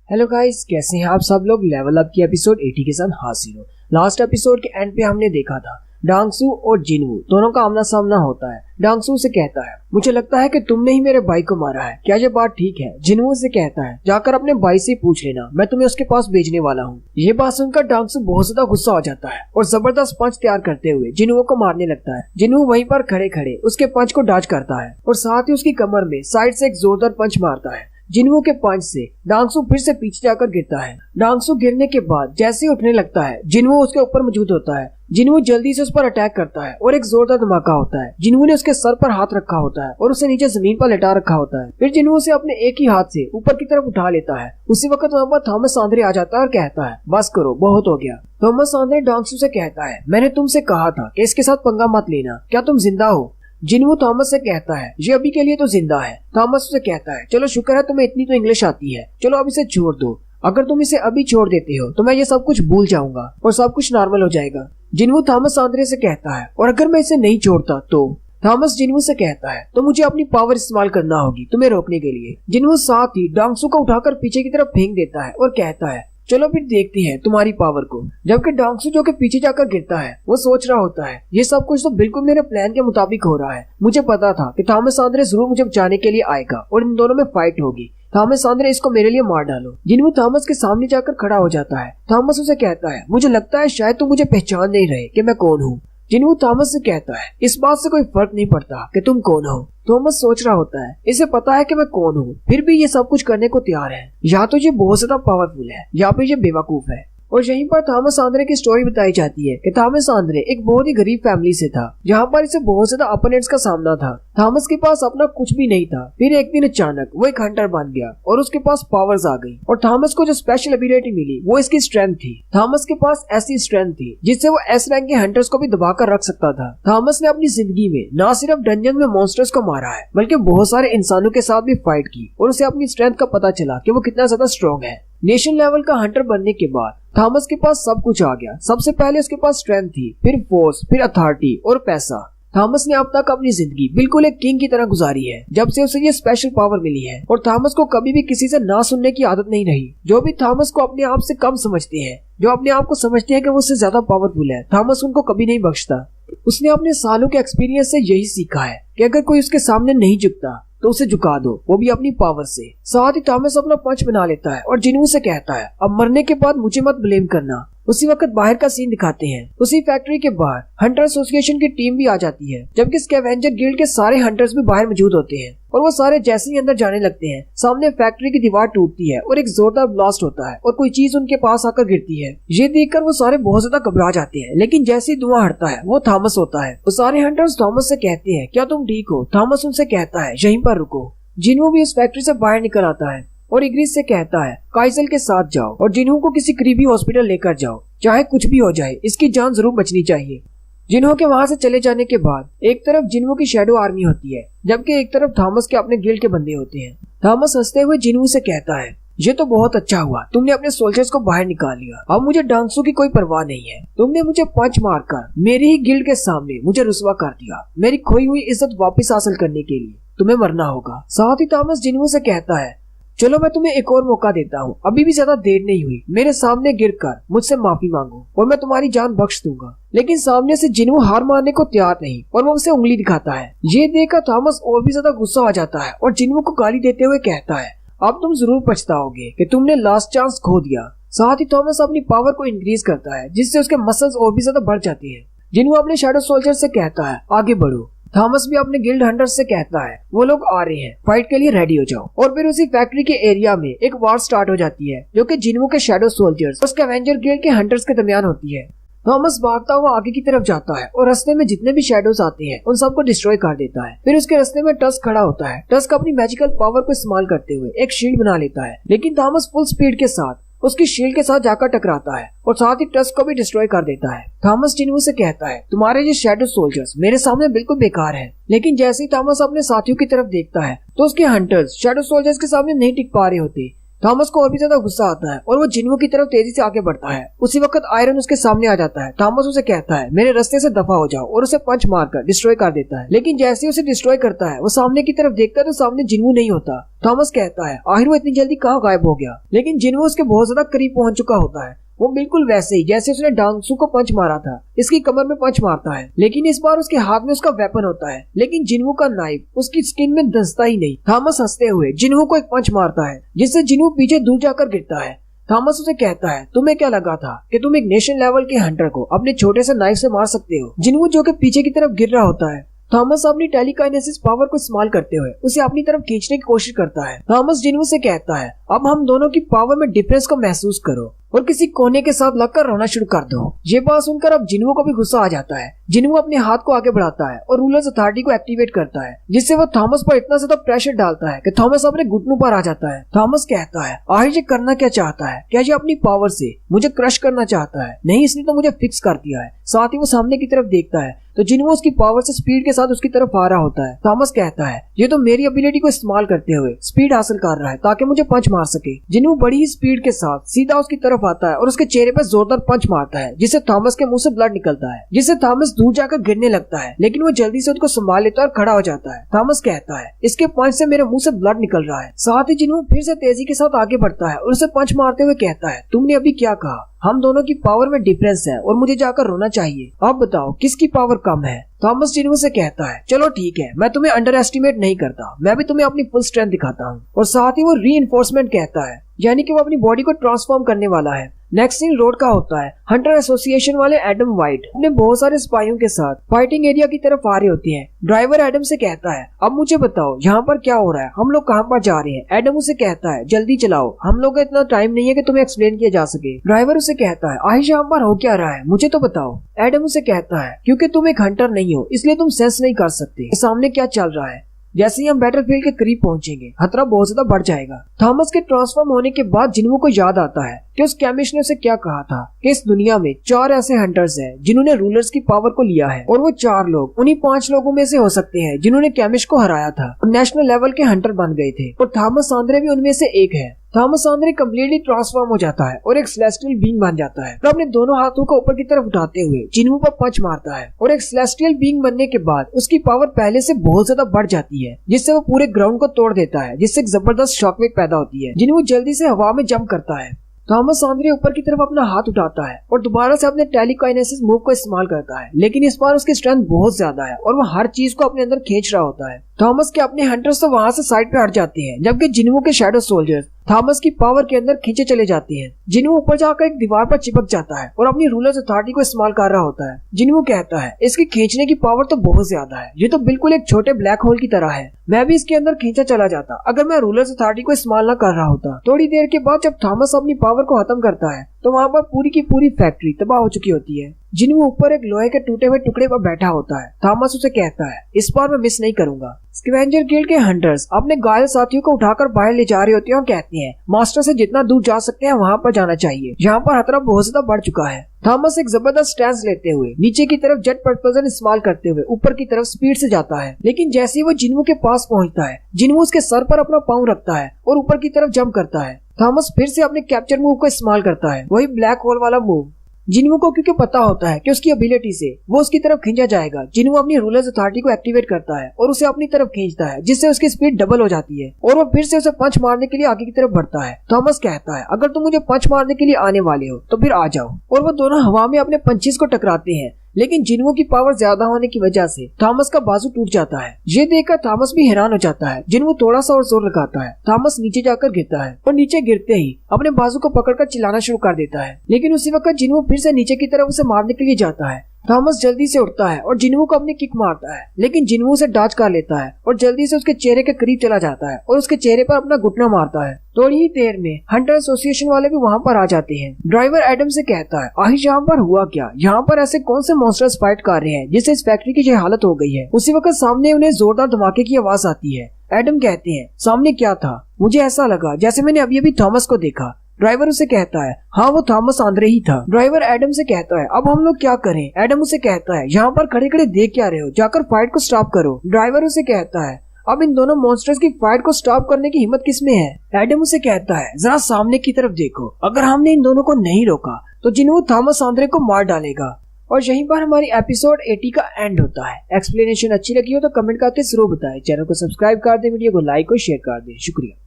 Hello guys, कैसे हैं आप सब लोग। लेवल अप की एपिसोड 80 के साथ हाजिर हो। लास्ट एपिसोड के एंड पे हमने देखा था डांगसू और जिनवू दोनों का आमना सामना होता है। डांगसू से कहता है, मुझे लगता है कि तुमने ही मेरे भाई को मारा है, क्या ये बात ठीक है। जिनवू से कहता है, जाकर अपने भाई से पूछ लेना, मैं तुम्हें उसके पास भेजने वाला हूँ। ये बात सुनकर डांगसू बहुत ज्यादा गुस्सा हो जाता है और जबरदस्त पंच तैयार करते हुए जिनवू को मारने लगता है। जिनवू वहीं पर खड़े खड़े उसके पंच को डॉज करता है और साथ ही उसकी कमर में साइड से एक जोरदार पंच मारता है। जिनवू के पंच से डांगसू फिर से पीछे जाकर गिरता है। डांगसू गिरने के बाद जैसे ही उठने लगता है, जिनवू उसके ऊपर मौजूद होता है। जिनवू जल्दी से उस पर अटैक करता है और एक जोरदार धमाका होता है। जिनवू ने उसके सर पर हाथ रखा होता है और उसे नीचे जमीन पर लेटा रखा होता है। फिर जिनवू से अपने एक ही हाथ से ऊपर की तरफ उठा लेता है। उसी वक्त वहाँ पर थॉमस आंद्रे आ जाता है और कहता है, बस करो, बहुत हो गया। थॉमस आंद्रे डांगसू से कहता है, मैंने तुमसे कहा था कि इसके साथ पंगा मत लेना, क्या तुम जिंदा हो। जिनवू थॉमस से कहता है, ये अभी के लिए तो जिंदा है। थॉमस से कहता है, चलो शुक्र है तुम्हें इतनी तो इंग्लिश आती है, चलो अब इसे छोड़ दो। अगर तुम इसे अभी छोड़ देते हो तो मैं ये सब कुछ भूल जाऊंगा और सब कुछ नॉर्मल हो जाएगा। जिनवू थॉमस आंद्रे से कहता है, और अगर मैं इसे नहीं छोड़ता तो। थॉमस जिनवू से कहता है, तो मुझे अपनी पावर इस्तेमाल करना होगी तुम्हें रोकने के लिए। जिनवू साथ ही डांगसू को उठाकर पीछे की तरफ फेंक देता है और कहता है, चलो फिर देखते हैं तुम्हारी पावर को। जबकि डांगसू जो के पीछे जाकर गिरता है, वो सोच रहा होता है, ये सब कुछ तो बिल्कुल मेरे प्लान के मुताबिक हो रहा है। मुझे पता था कि थॉमस आंद्रे जरूर मुझे बचाने के लिए आएगा और इन दोनों में फाइट होगी। थॉमस आंद्रे, इसको मेरे लिए मार डालो। जिनवू थॉमस के सामने जाकर खड़ा हो जाता है। थॉमस उसे कहता है, मुझे लगता है शायद तुम मुझे पहचान नहीं रहे कि मैं कौन हूँ। जिनवू थॉमस से कहता है, इस बात से कोई फर्क नहीं पड़ता कि तुम कौन हो। थॉमस सोच रहा होता है, इसे पता है कि मैं कौन हूँ, फिर भी ये सब कुछ करने को तैयार है। या तो ये बहुत ज्यादा पावरफुल है या फिर ये बेवकूफ है। और यहीं पर थॉमस आंद्रे की स्टोरी बताई जाती है कि थॉमस आंद्रे एक बहुत ही गरीब फैमिली से था, जहाँ पर इसे बहुत ज्यादा अपोनेंट्स का सामना था। थॉमस के पास अपना कुछ भी नहीं था। फिर एक दिन अचानक वो एक हंटर बन गया और उसके पास पावर्स आ गई। और थॉमस को जो स्पेशल एबिलिटी मिली वो इसकी स्ट्रेंथ थी। थॉमस के पास ऐसी स्ट्रेंथ थी जिससे वो एस रैंक के हंटर्स को भी दबाकर रख सकता था। थॉमस ने अपनी जिंदगी में न सिर्फ डंजन में मॉन्स्टर्स को मारा है, बल्कि बहुत सारे इंसानों के साथ भी फाइट की और उसे अपनी स्ट्रेंथ का पता चला कि वो कितना ज्यादा स्ट्रॉन्ग है। नेशन लेवल का हंटर बनने के बाद थॉमस के पास सब कुछ आ गया। सबसे पहले उसके पास स्ट्रेंथ थी, फिर फोर्स, फिर अथॉरिटी और पैसा। थॉमस ने अब तक अपनी जिंदगी बिल्कुल एक किंग की तरह गुजारी है जब से उसे ये स्पेशल पावर मिली है। और थॉमस को कभी भी किसी से ना सुनने की आदत नहीं रही। जो भी थॉमस को अपने आप से कम समझते हैं, जो अपने आप को समझते हैं कि वो उससे ज्यादा पावरफुल है, थॉमस उनको कभी नहीं बख्शता। उसने अपने सालों के एक्सपीरियंस से यही सीखा है कि अगर कोई उसके सामने नहीं झुकता तो उसे झुका दो, वो भी अपनी पावर से। साथ ही थॉमस अपना पंच बना लेता है और जिनवू से कहता है, अब मरने के बाद मुझे मत ब्लेम करना। उसी वक्त बाहर का सीन दिखाते हैं। उसी फैक्ट्री के बाहर हंटर एसोसिएशन की टीम भी आ जाती है, जबकि स्कैवेंजर गिल्ड के सारे हंटर्स भी बाहर मौजूद होते हैं। और वो सारे जैसे ही अंदर जाने लगते हैं, सामने फैक्ट्री की दीवार टूटती है और एक जोरदार ब्लास्ट होता है और कोई चीज उनके पास आकर गिरती है। ये देखकर वो सारे बहुत ज्यादा घबरा जाते हैं, लेकिन जैसे ही धुआं हटता है वो थॉमस होता है। वो सारे हंटर्स थॉमस से कहते हैं, क्या तुम ठीक हो। थॉमस उनसे कहता है, यहीं पर रुको। जिनवू भी इस फैक्ट्री से बाहर निकल आता है और इग्रिस से कहता है, काइजल के साथ जाओ और जिनवू को किसी करीबी हॉस्पिटल लेकर जाओ, चाहे कुछ भी हो जाए, इसकी जान जरूर बचनी चाहिए। जिनवू के वहाँ से चले जाने के बाद एक तरफ जिनवू की शैडो आर्मी होती है, जबकि एक तरफ थॉमस के अपने गिल्ड के बंदे होते हैं। थॉमस हंसते हुए जिनवू से कहता है, ये तो बहुत अच्छा हुआ, तुमने अपने सोल्जर्स को बाहर निकाल लिया। अब मुझे डांगसू की कोई परवाह नहीं है। तुमने मुझे पंच मारकर मेरे ही गिल्ड के सामने मुझे रुस्वा कर दिया। मेरी खोई हुई इज्जत वापस हासिल करने के लिए तुम्हें मरना होगा। साथ ही थॉमस जिनवू से कहता है, चलो मैं तुम्हें एक और मौका देता हूँ, अभी भी ज्यादा देर नहीं हुई, मेरे सामने गिरकर मुझसे माफी मांगो और मैं तुम्हारी जान बख्श दूंगा। लेकिन सामने से जिनवू हार मानने को तैयार नहीं और वो उसे उंगली दिखाता है। ये देखकर थॉमस और भी ज्यादा गुस्सा आ जाता है और जिनवू को गाली देते हुए कहता है, अब तुम जरूर पछताओगे कि तुमने लास्ट चांस खो दिया। साथ ही थॉमस अपनी पावर को इंक्रीज करता है, जिससे उसके मसल्स और भी ज्यादा बढ़ जाते हैं। जिनवू अपने शैडो सोल्जर से कहता है, आगे बढ़ो। थॉमस भी अपने गिल्ड हंटर्स से कहता है, वो लोग आ रहे हैं, फाइट के लिए रेडी हो जाओ। और फिर उसी फैक्ट्री के एरिया में एक वार स्टार्ट हो जाती है, जो कि जिनवू के शैडो सोल्जर्स और स्कैवेंजर गिल्ड के हंटर्स के दरमियान होती है। थॉमस भागता हुआ आगे की तरफ जाता है और रास्ते में जितने भी शैडोज आते हैं उन सबको डिस्ट्रॉय कर देता है। फिर उसके रास्ते में टस्क खड़ा होता है। टस्क अपनी मैजिकल पावर को इस्तेमाल करते हुए एक शील्ड बना लेता है, लेकिन थॉमस फुल स्पीड के साथ उसकी शील्ड के साथ जाकर टकराता है और साथ ही टस्क को भी डिस्ट्रॉय कर देता है। थॉमस जिनवू से कहता है, तुम्हारे ये शैडो सोल्जर्स मेरे सामने बिल्कुल बेकार हैं। लेकिन जैसे ही थॉमस अपने साथियों की तरफ देखता है तो उसके हंटर्स शैडो सोल्जर्स के सामने नहीं टिक पा रहे होते। थॉमस को और भी ज्यादा गुस्सा आता है और वो जिन्वू की तरफ तेजी से आगे बढ़ता है। उसी वक्त आयरन उसके सामने आ जाता है। थॉमस उसे कहता है मेरे रास्ते से दफा हो जाओ और उसे पंच मारकर डिस्ट्रॉय कर देता है। लेकिन जैसे ही उसे डिस्ट्रॉय करता है वो सामने की तरफ देखता है तो सामने जिन्वू नहीं होता। थॉमस कहता है आखिर वो इतनी जल्दी कहाँ गायब हो गया। लेकिन जिन्वू उसके बहुत ज्यादा करीब पहुंच चुका होता है। वो बिल्कुल वैसे ही जैसे उसने डांगसू को पंच मारा था, इसकी कमर में पंच मारता है। लेकिन इस बार उसके हाथ में उसका वेपन होता है। लेकिन जिन्वू का नाइफ उसकी स्किन में धंसता ही नहीं। थॉमस हंसते हुए जिन्वू को एक पंच मारता है जिससे जिन्वू पीछे दूर जाकर गिरता है। थॉमस उसे कहता है तुम्हें क्या लगा था कि तुम एक नेशनल लेवल के हंटर को अपने छोटे से नाइफ से मार सकते हो। जिन्वू जो कि पीछे की तरफ गिर रहा होता है, थॉमस अपनी टेलीकाइनेसिस पावर को इस्तेमाल करते हुए उसे अपनी तरफ खींचने की कोशिश करता है। थॉमस जिन्वू से कहता है अब हम दोनों की पावर में डिफरेंस को महसूस करो और किसी कोने के साथ लगकर रोना शुरू कर दो। ये बात सुनकर अब जिन्वू को भी गुस्सा आ जाता है। जिन्वू अपने हाथ को आगे बढ़ाता है और रूलर्स अथॉरिटी को एक्टिवेट करता है जिससे वो थॉमस पर इतना ज्यादा प्रेशर डालता है कि थॉमस अपने घुटनों पर आ जाता है। थॉमस कहता है आखिर ये करना क्या चाहता है? क्या ये अपनी पावर से मुझे क्रश करना चाहता है? नहीं, इसने तो मुझे फिक्स कर दिया है। साथ ही वो सामने की तरफ देखता है तो जिन्वू उसकी पावर से स्पीड के साथ उसकी तरफ आ रहा होता है। थॉमस कहता है ये तो मेरी एबिलिटी को इस्तेमाल करते हुए स्पीड हासिल कर रहा है ताकि मुझे पंच मार सके। जिन्वू बड़ी ही स्पीड के साथ सीधा उसकी तरफ आता है और उसके चेहरे पर जोरदार पंच मारता है जिससे थॉमस के मुंह से ब्लड निकलता है, जिससे थॉमस दूर जाकर गिरने लगता है। लेकिन वो जल्दी से उसको संभाल लेता है और खड़ा हो जाता है। थॉमस कहता है इसके पंच से मेरे मुंह से ब्लड निकल रहा है। साथ ही जिन्वू फिर से तेजी के साथ आगे बढ़ता है और उसे पंच मारते हुए कहता है तुमने अभी क्या कहा? हम दोनों की पावर में डिफरेंस है और मुझे जाकर रोना चाहिए। अब बताओ किसकी पावर कम है? थॉमस जिन्वू से कहता है चलो ठीक है, मैं तुम्हें अंडर एस्टिमेट नहीं करता, मैं भी तुम्हें अपनी फुल स्ट्रेंथ दिखाता हूँ। और साथ ही वो रीइंफोर्समेंट कहता है यानी कि वो अपनी बॉडी को ट्रांसफॉर्म करने वाला है। नेक्स्ट सीन रोड का होता है। हंटर एसोसिएशन वाले एडम वाइट अपने बहुत सारे सिपाहियों के साथ फाइटिंग एरिया की तरफ आ रहे होते हैं। ड्राइवर एडम से कहता है अब मुझे बताओ यहाँ पर क्या हो रहा है, हम लोग कहाँ पर जा रहे हैं? एडम उसे कहता है जल्दी चलाओ, हम लोग का इतना टाइम नहीं है कि तुम्हें एक्सप्लेन किया जा सके। ड्राइवर उसे कहता है आहिश यहाँ पर हो क्या रहा है, मुझे तो बताओ। एडम उसे कहता है क्योंकि तुम एक हंटर नहीं हो इसलिए तुम सेंस नहीं कर सकते सामने क्या चल रहा है। जैसे ही हम बैटलफील्ड के करीब पहुंचेंगे खतरा बहुत ज्यादा बढ़ जाएगा। थॉमस के ट्रांसफॉर्म होने के बाद जिन्वू को याद आता है कि उस केमिस्ट ने उसे क्या कहा था कि इस दुनिया में 4 ऐसे हंटर्स हैं जिन्होंने रूलर्स की पावर को लिया है और वो 4 लोग उन्हीं 5 लोगों में से हो सकते हैं जिन्होंने केमिस्ट को हराया था और नेशनल लेवल के हंटर बन गए थे। और थॉमस आंद्रे भी उनमें से एक है। थॉमस आंद्रे कम्प्लीटली ट्रांसफॉर्म हो जाता है और एक सेलेस्टियल बीइंग बन जाता है और अपने दोनों हाथों को ऊपर की तरफ उठाते हुए जिन्वू पर पंच मारता है और एक सेलेस्टियल बीइंग बनने के बाद उसकी पावर पहले से बहुत ज्यादा बढ़ जाती है जिससे वो पूरे ग्राउंड को तोड़ देता है, जिससे एक जबरदस्त शॉकवेव पैदा होती है। जिन्वू जल्दी से हवा में जंप करता है। थॉमस आंद्रे ऊपर की तरफ अपना हाथ उठाता है और दोबारा से अपने टेलीकाइनेसिस मूव को इस्तेमाल करता है, लेकिन इस बार उसकी स्ट्रेंथ बहुत ज्यादा है और वो हर चीज को अपने अंदर खींच रहा होता है। थॉमस के अपने हंटर्स तो वहाँ से साइड पे हट जाते हैं जबकि जिन्वू के शैडो सोल्जर्स थॉमस की पावर के अंदर खींचे चले जाते हैं। जिन्वू ऊपर जाकर एक दीवार पर चिपक जाता है और अपनी रूलर्स अथॉरिटी को इस्तेमाल कर रहा होता है। जिन्वू कहता है इसकी खींचने की पावर तो बहुत ज्यादा है, ये तो बिल्कुल एक छोटे ब्लैक होल की तरह है, मैं भी इसके अंदर खींचा चला जाता अगर मैं रूलर्स अथॉरिटी को इस्तेमाल न कर रहा होता। थोड़ी देर के बाद जब थॉमस अपनी पावर को खत्म करता है तो वहाँ पर पूरी की पूरी फैक्ट्री तबाह हो चुकी होती है। जिन्वू ऊपर एक लोहे के टूटे हुए टुकड़े पर बैठा होता है। थॉमस उसे कहता है इस बार मैं मिस नहीं करूंगा। स्कैवेंजर गिल्ड के हंटर्स अपने घायल साथियों को उठाकर बाहर ले जा रहे होते हैं और कहते हैं मास्टर से जितना दूर जा सकते हैं वहाँ पर जाना चाहिए, यहाँ पर खतरा बहुत ज्यादा बढ़ चुका है। थॉमस एक जबरदस्त स्टैंस लेते हुए नीचे की तरफ जेट प्रपोजन इस्तेमाल करते हुए ऊपर की तरफ स्पीड से जाता है, लेकिन जैसे ही वो जिन्वू के पास पहुंचता है जिन्वू उसके सर पर अपना पाँव रखता है और ऊपर की तरफ जंप करता है। थॉमस फिर से अपने कैप्चर मूव को इस्तेमाल करता है, वही ब्लैक होल वाला मूव। जिन्वू को क्योंकि पता होता है कि उसकी एबिलिटी से वो उसकी तरफ खींचा जाएगा, जिन्वू अपनी रूलर्स अथॉरिटी को एक्टिवेट करता है और उसे अपनी तरफ खींचता है जिससे उसकी स्पीड डबल हो जाती है और वो फिर से उसे पंच मारने के लिए आगे की तरफ बढ़ता है। थॉमस कहता है अगर तुम मुझे पंच मारने के लिए आने वाले हो तो फिर आ जाओ और वो दोनों हवा में अपने पंचेस को टकराते हैं, लेकिन जिन्वू की पावर ज्यादा होने की वजह से थॉमस का बाजू टूट जाता है। ये देखकर थॉमस भी हैरान हो जाता है। जिन्वू थोड़ा सा और जोर लगाता है, थॉमस नीचे जाकर गिरता है और नीचे गिरते ही अपने बाजू को पकड़कर चिल्लाना शुरू कर देता है, लेकिन उसी वक्त जिन्वू फिर से नीचे की तरफ उसे मारने के लिए जाता है। थॉमस जल्दी से उठता है और जिन्वू को अपनी किक मारता है, लेकिन जिन्वू उसे डॉज कर लेता है और जल्दी से उसके चेहरे के करीब चला जाता है और उसके चेहरे पर अपना घुटना मारता है। थोड़ी ही देर में हंटर एसोसिएशन वाले भी वहाँ पर आ जाते हैं। ड्राइवर एडम से कहता है आहिश यहाँ पर हुआ क्या, यहाँ पर ऐसे कौन से मॉन्स्टर्स फाइट कर रहे हैं जिससे इस फैक्ट्री की ये हालत हो गई है। उसी वक्त सामने उन्हें जोरदार धमाके की आवाज आती है। एडम कहते हैं सामने क्या था, मुझे ऐसा लगा जैसे मैंने अभी अभी थॉमस को देखा। ड्राइवर उसे कहता है हाँ वो थॉमस आंद्रे ही था। ड्राइवर एडम से कहता है अब हम लोग क्या करें। एडम उसे कहता है यहाँ पर खड़े खड़े देख क्या रहे हो, जाकर फाइट को स्टॉप करो। ड्राइवर उसे कहता है अब इन दोनों मॉन्स्टर्स की फाइट को स्टॉप करने की हिम्मत किसमें है। एडम उसे कहता है जरा सामने की तरफ देखो, अगर हमने इन दोनों को नहीं रोका तो जिन्वू थॉमस आंद्रे को मार डालेगा। और यहीं पर हमारी एपिसोड 80 का एंड होता है। एक्सप्लेनेशन अच्छी लगी हो तो कमेंट करके जरूर बताएं। चैनल को सब्सक्राइब कर दें, वीडियो को लाइक और शेयर कर दें। शुक्रिया।